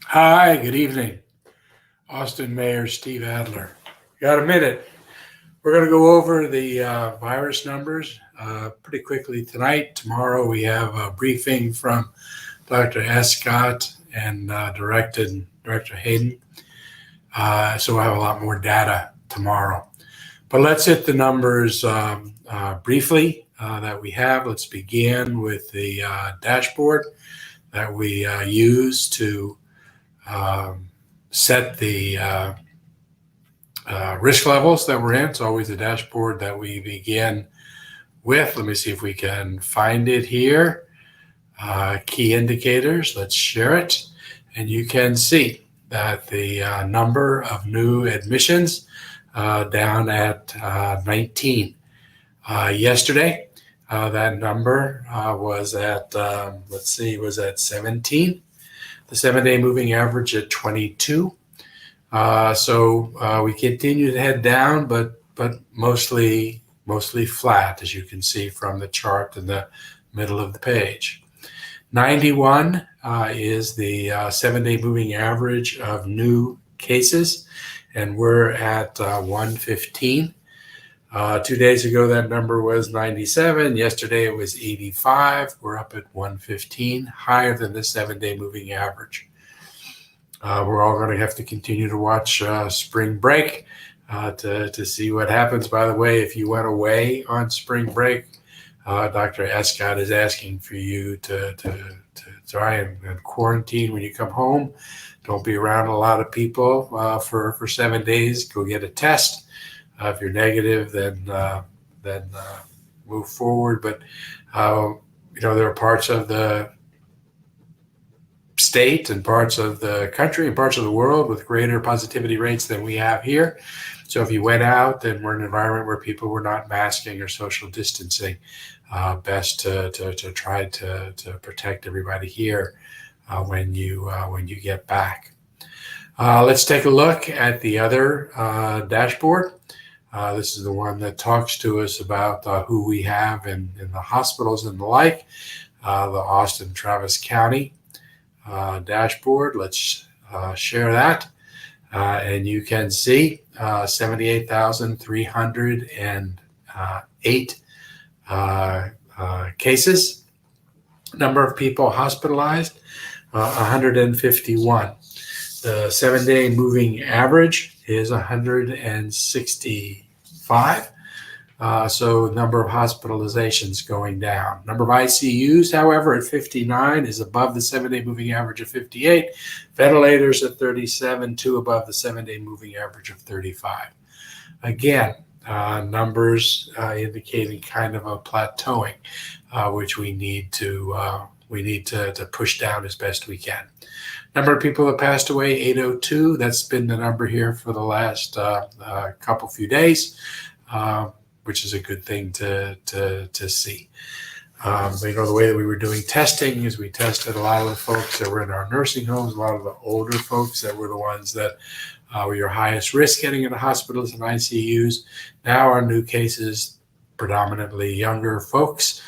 Hi, good evening. Austin Mayor Steve Adler. Got a minute? We're going to go over the virus numbers pretty quickly tonight. Tomorrow we have a briefing from Dr. Escott and Director Hayden. So we'll have a lot more data tomorrow. But let's hit the numbers briefly that we have. Let's begin with the dashboard that we use to set the risk levels that we're in. It's always the dashboard that we begin with. Let me see if we can find it here. Key indicators, let's share it. And you can see that the number of new admissions down at 19. Yesterday, that number was at, was at 17. The 7-day moving average at 22. So we continue to head down, but mostly flat, as you can see from the chart in the middle of the page. 91 is the 7-day moving average of new cases, and we're at 115. 2 days ago, that number was 97. Yesterday, it was 85. We're up at 115, higher than the 7-day moving average. We're all going to have to continue to watch spring break to see what happens. By the way, if you went away on spring break, Dr. Escott is asking for you to try and quarantine when you come home. Don't be around a lot of people for 7 days. Go get a test. If you're negative, then move forward. But there are parts of the state and parts of the country and parts of the world with greater positivity rates than we have here. So if you went out and were in an environment where people were not masking or social distancing, best to try to protect everybody here when you get back. Let's take a look at the other dashboard. This is the one that talks to us about who we have in the hospitals and the like. The Austin Travis County dashboard. Let's share that. And you can see 78,308 cases. Number of people hospitalized, 151. The 7-day moving average is 165. So number of hospitalizations going down. Number of ICUs, however, at 59 is above the 7-day moving average of 58. Ventilators at 37, 2 above the 7-day moving average of 35. Again, numbers indicating kind of a plateauing, which we need to push down as best we can. Number of people that passed away, 802. That's been the number here for the last few days, which is a good thing to see. The way that we were doing testing is we tested a lot of the folks that were in our nursing homes, a lot of the older folks that were the ones that were your highest risk getting into hospitals and ICUs. Now our new cases, predominantly younger folks,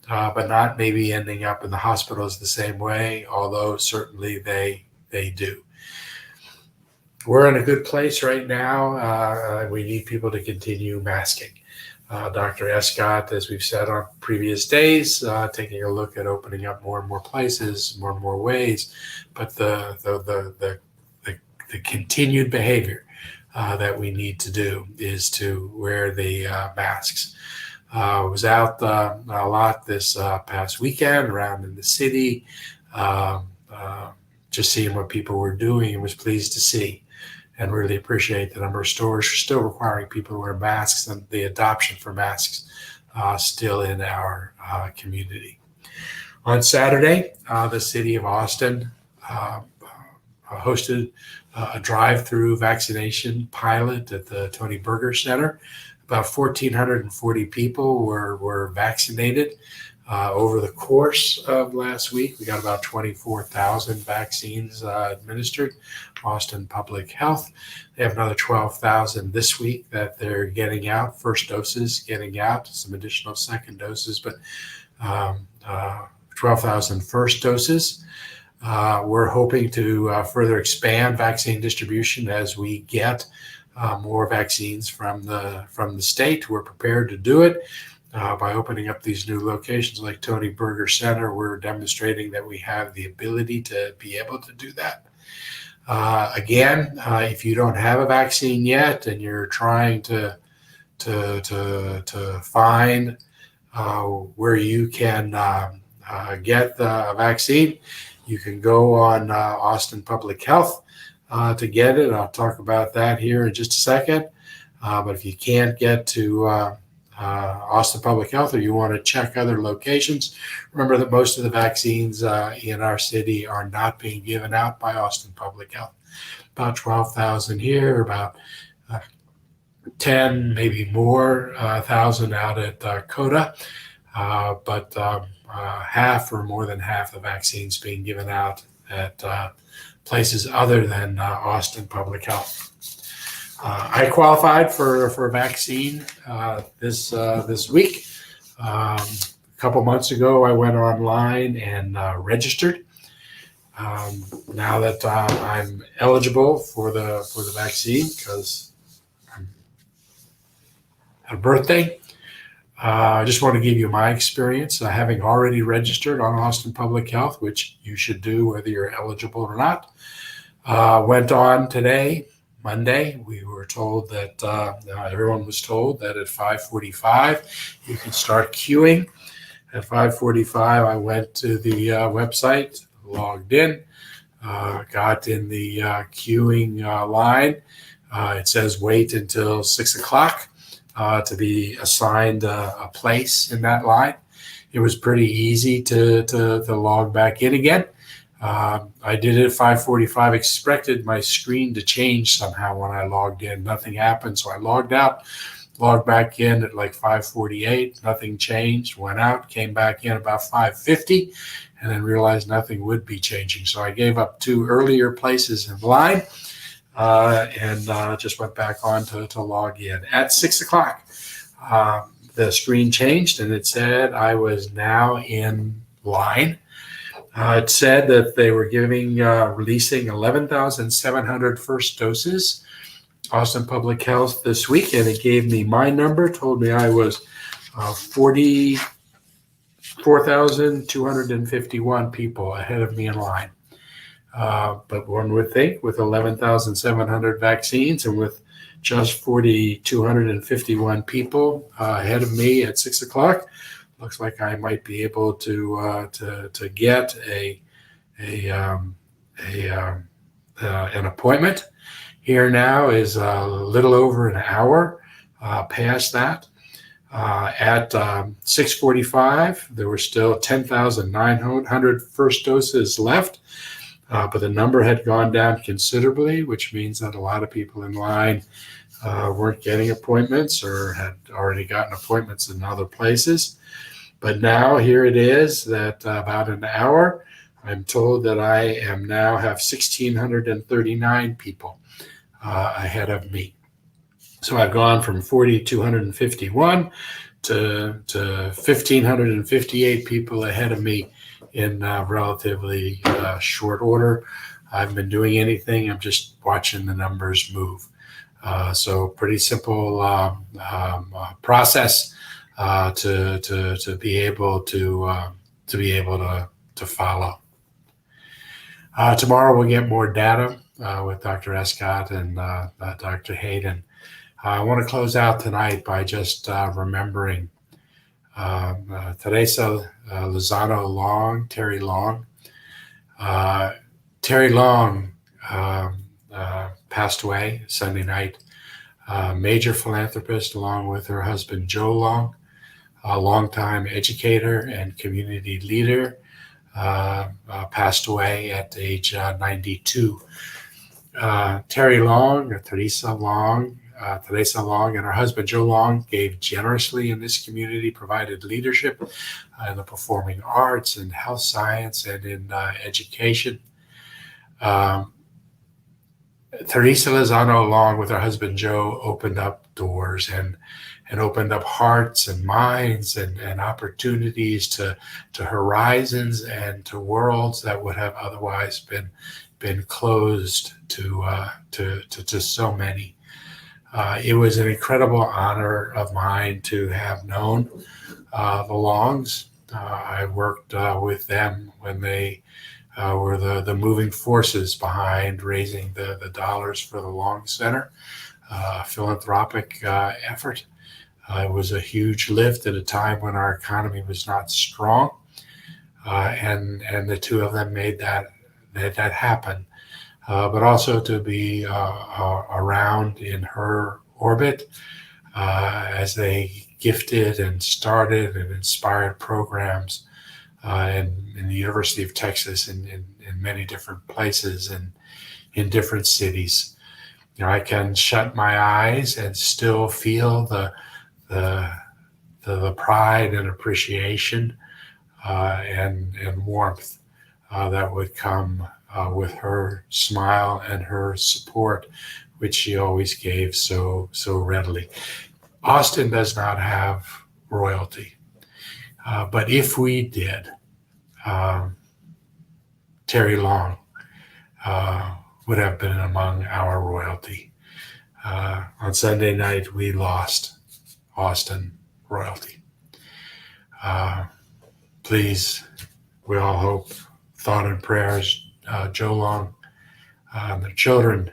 but not maybe ending up in the hospitals the same way, although certainly they do. We're in a good place right now. We need people to continue masking. Dr. Escott, as we've said on previous days, taking a look at opening up more and more places, more and more ways, but the continued behavior that we need to do is to wear the masks. I was out a lot this past weekend around in the city, just seeing what people were doing, and was pleased to see and really appreciate the number of stores still requiring people to wear masks and the adoption for masks still in our community. On Saturday, the city of Austin hosted a drive-through vaccination pilot at the Tony Berger Center. About 1,440 people were vaccinated over the course of last week. We got about 24,000 vaccines administered. Austin Public Health. They have another 12,000 this week that they're getting out, first doses getting out, some additional second doses, but 12,000 first doses. We're hoping to further expand vaccine distribution as we get more vaccines from the state. We're prepared to do it by opening up these new locations like Tony Berger Center. We're demonstrating that we have the ability to be able to do that. Again, if you don't have a vaccine yet and you're trying to find where you can get the vaccine, you can go on Austin Public Health to get it. I'll talk about that here in just a second. But if you can't get to Austin Public Health, or you want to check other locations, remember that most of the vaccines in our city are not being given out by Austin Public Health. About 12,000 here, about 10, maybe more, 1,000 out at CODA, but half or more than half the vaccines being given out at places other than Austin Public Health. I qualified for a vaccine this week. A couple months ago, I went online and registered. Now that I'm eligible for the vaccine because I had a birthday, I just want to give you my experience having already registered on Austin Public Health, which you should do whether you're eligible or not. Went on today, Monday. We were told that everyone was told that at 5:45 you can start queuing. At 5:45, I went to the website, logged in, got in the queuing line. It says wait until 6 o'clock to be assigned a place in that line. It was pretty easy to log back in again. I did it at 5:45, expected my screen to change somehow when I logged in. Nothing happened, so I logged out, logged back in at like 5:48. Nothing changed, went out, came back in about 5:50, and then realized nothing would be changing. So I gave up 2 earlier places in line and just went back on to log in. At 6 o'clock, the screen changed, and it said I was now in line. It said that they were releasing 11,700 first doses, Austin Public Health this week, and it gave me my number, told me I was 44,251 people ahead of me in line. But one would think with 11,700 vaccines and with just 4,251 people ahead of me at 6 o'clock, looks like I might be able to get an appointment. Here now is a little over an hour past that. At 6:45, there were still 10,900 first doses left, but the number had gone down considerably, which means that a lot of people in line weren't getting appointments or had already gotten appointments in other places. But now here it is that about an hour, I'm told that I am now have 1,639 people ahead of me. So I've gone from 4,251 to 1,558 people ahead of me in relatively short order. I haven't been doing anything. I'm just watching the numbers move. So pretty simple process to be able to follow. Tomorrow we'll get more data with Dr. Escott and Dr. Hayden. I want to close out tonight by just remembering Teresa Lozano Long, Terry Long. Terry Long passed away Sunday night. Major philanthropist, along with her husband Joe Long, a longtime educator and community leader, passed away at age 92. Terry Long, Teresa Long, and her husband Joe Long gave generously in this community, provided leadership in the performing arts and health science and in education. Teresa Lozano, along with her husband Joe, opened up doors, and opened up hearts and minds and opportunities to horizons and to worlds that would have otherwise been closed to so many. It was an incredible honor of mine to have known the Longs. I worked with them when they were the moving forces behind raising the dollars for the Long Center, philanthropic effort. It was a huge lift at a time when our economy was not strong, and the two of them made that happen. But also to be around in her orbit as they gifted and started and inspired programs in the University of Texas and in many different places and in different cities. I can shut my eyes and still feel the pride and appreciation and warmth that would come with her smile and her support, which she always gave so readily. Austin does not have royalty, but if we did, Terry Long would have been among our royalty. On Sunday night, we lost Austin royalty. Please, we all hope, thought and prayers, Joe Long, their children,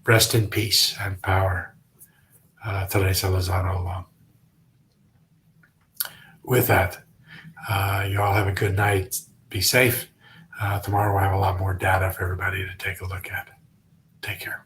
rest in peace and power. Teresa Lozano Long. With that, you all have a good night. Be safe. Tomorrow we'll have a lot more data for everybody to take a look at. Take care.